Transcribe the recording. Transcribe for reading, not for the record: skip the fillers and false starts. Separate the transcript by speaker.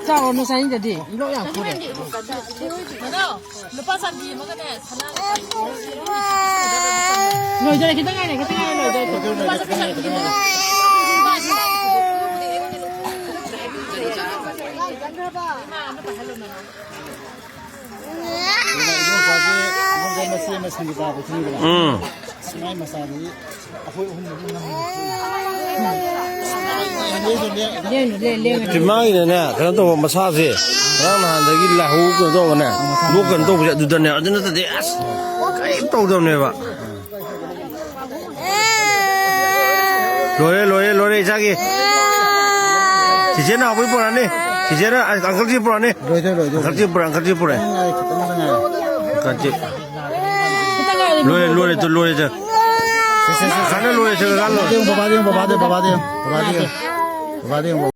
Speaker 1: 자, 어느 사이인데, 이거 야, 그래. 너 이제 기다려야
Speaker 2: 디마이네 그런 또 마사지 그러나 저기 라후 그도 그네 뭐건 또 보자 두더네 어디는 데 가입 또 없네 봐 로에 자기 지제나 보이 보라네 지제나 안글지 보라네 안글지 보라 같이 로에 저 가는 로에 저거 가는
Speaker 3: 바바디용